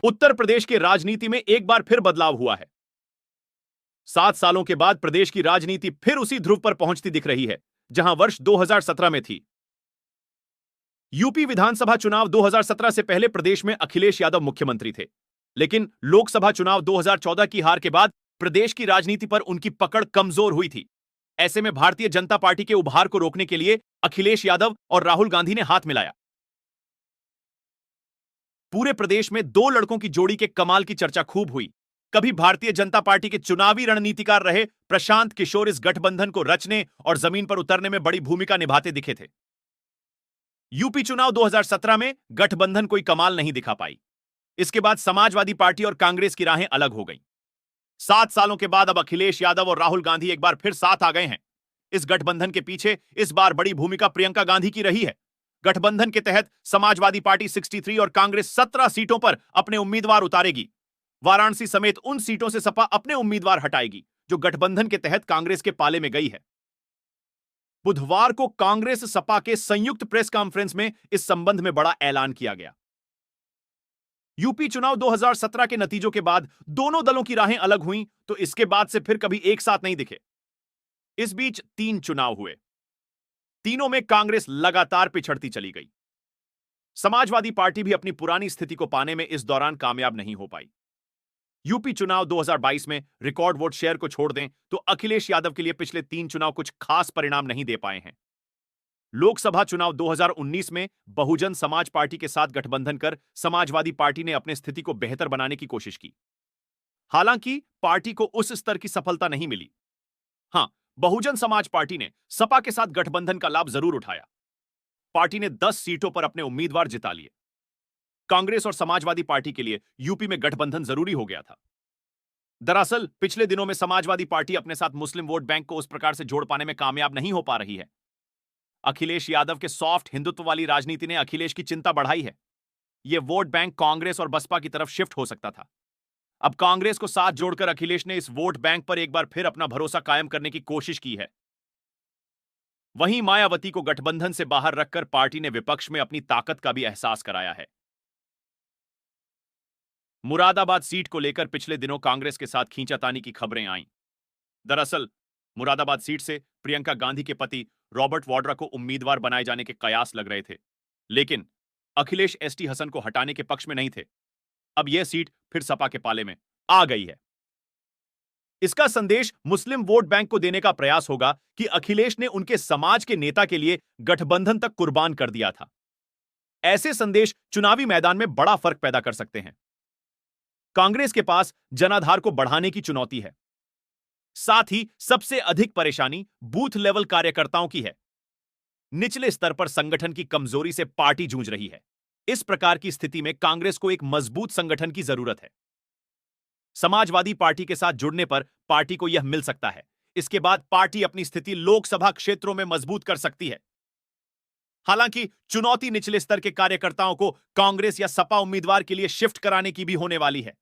उत्तर प्रदेश की राजनीति में एक बार फिर बदलाव हुआ है। 7 सालों के बाद प्रदेश की राजनीति फिर उसी ध्रुव पर पहुंचती दिख रही है जहां वर्ष 2017 में थी। यूपी विधानसभा चुनाव 2017 से पहले प्रदेश में अखिलेश यादव मुख्यमंत्री थे, लेकिन लोकसभा चुनाव 2014 की हार के बाद प्रदेश की राजनीति पर उनकी पकड़ कमजोर हुई थी। ऐसे में भारतीय जनता पार्टी के उभार को रोकने के लिए अखिलेश यादव और राहुल गांधी ने हाथ मिलाया। पूरे प्रदेश में दो लड़कों की जोड़ी के कमाल की चर्चा खूब हुई। कभी भारतीय जनता पार्टी के चुनावी रणनीतिकार रहे प्रशांत किशोर इस गठबंधन को रचने और जमीन पर उतरने में बड़ी भूमिका निभाते दिखे थे। यूपी चुनाव 2017 में गठबंधन कोई कमाल नहीं दिखा पाई। इसके बाद समाजवादी पार्टी और कांग्रेस की राहें अलग हो गईं। 7 सालों के बाद अब अखिलेश यादव और राहुल गांधी एक बार फिर साथ आ गए हैं। इस गठबंधन के पीछे इस बार बड़ी भूमिका प्रियंका गांधी की रही है। गठबंधन के तहत समाजवादी पार्टी 63 और कांग्रेस 17 सीटों पर अपने उम्मीदवार उतारेगी। वाराणसी समेत उन सीटों से सपा अपने उम्मीदवार हटाएगी जो गठबंधन के तहत कांग्रेस के पाले में गई है। बुधवार को कांग्रेस सपा के संयुक्त प्रेस कॉन्फ्रेंस में इस संबंध में बड़ा ऐलान किया गया। यूपी चुनाव 2017 के नतीजों के बाद दोनों दलों की राहें अलग हुईं, तो इसके बाद से फिर कभी एक साथ नहीं दिखे। इस बीच 3 चुनाव हुए। तीनों में कांग्रेस लगातार पिछड़ती चली गई। समाजवादी पार्टी भी अपनी पुरानी स्थिति को पाने में इस दौरान कामयाब नहीं हो पाई। यूपी चुनाव 2022 में रिकॉर्ड वोट शेयर को छोड़ दें तो अखिलेश यादव के लिए पिछले 3 चुनाव कुछ खास परिणाम नहीं दे पाए हैं। लोकसभा चुनाव 2019 में बहुजन समाज पार्टी के साथ गठबंधन कर समाजवादी पार्टी ने अपनी स्थिति को बेहतर बनाने की कोशिश की। हालांकि पार्टी को उस स्तर की सफलता नहीं मिली। हां, बहुजन समाज पार्टी ने सपा के साथ गठबंधन का लाभ जरूर उठाया। पार्टी ने 10 सीटों पर अपने उम्मीदवार जिता लिए। कांग्रेस और समाजवादी पार्टी के लिए यूपी में गठबंधन जरूरी हो गया था। दरअसल पिछले दिनों में समाजवादी पार्टी अपने साथ मुस्लिम वोट बैंक को उस प्रकार से जोड़ पाने में कामयाब नहीं हो पा रही है। अखिलेश यादव के सॉफ्ट हिंदुत्व वाली राजनीति ने अखिलेश की चिंता बढ़ाई है। यह वोट बैंक कांग्रेस और बसपा की तरफ शिफ्ट हो सकता था। अब कांग्रेस को साथ जोड़कर अखिलेश ने इस वोट बैंक पर एक बार फिर अपना भरोसा कायम करने की कोशिश की है। वहीं मायावती को गठबंधन से बाहर रखकर पार्टी ने विपक्ष में अपनी ताकत का भी एहसास कराया है। मुरादाबाद सीट को लेकर पिछले दिनों कांग्रेस के साथ खींचातानी की खबरें आईं। दरअसल मुरादाबाद सीट से प्रियंका गांधी के पति रॉबर्ट वाड्रा को उम्मीदवार बनाए जाने के कयास लग रहे थे, लेकिन अखिलेश एसटी हसन को हटाने के पक्ष में नहीं थे। अब यह सीट फिर सपा के पाले में आ गई है। इसका संदेश मुस्लिम वोट बैंक को देने का प्रयास होगा कि अखिलेश ने उनके समाज के नेता के लिए गठबंधन तक कुर्बान कर दिया था। ऐसे संदेश चुनावी मैदान में बड़ा फर्क पैदा कर सकते हैं। कांग्रेस के पास जनाधार को बढ़ाने की चुनौती है। साथ ही सबसे अधिक परेशानी बूथ लेवल कार्यकर्ताओं की है। निचले स्तर पर संगठन की कमजोरी से पार्टी जूझ रही है। इस प्रकार की स्थिति में कांग्रेस को एक मजबूत संगठन की जरूरत है। समाजवादी पार्टी के साथ जुड़ने पर पार्टी को यह मिल सकता है। इसके बाद पार्टी अपनी स्थिति लोकसभा क्षेत्रों में मजबूत कर सकती है। हालांकि चुनौती निचले स्तर के कार्यकर्ताओं को कांग्रेस या सपा उम्मीदवार के लिए शिफ्ट कराने की भी होने वाली है।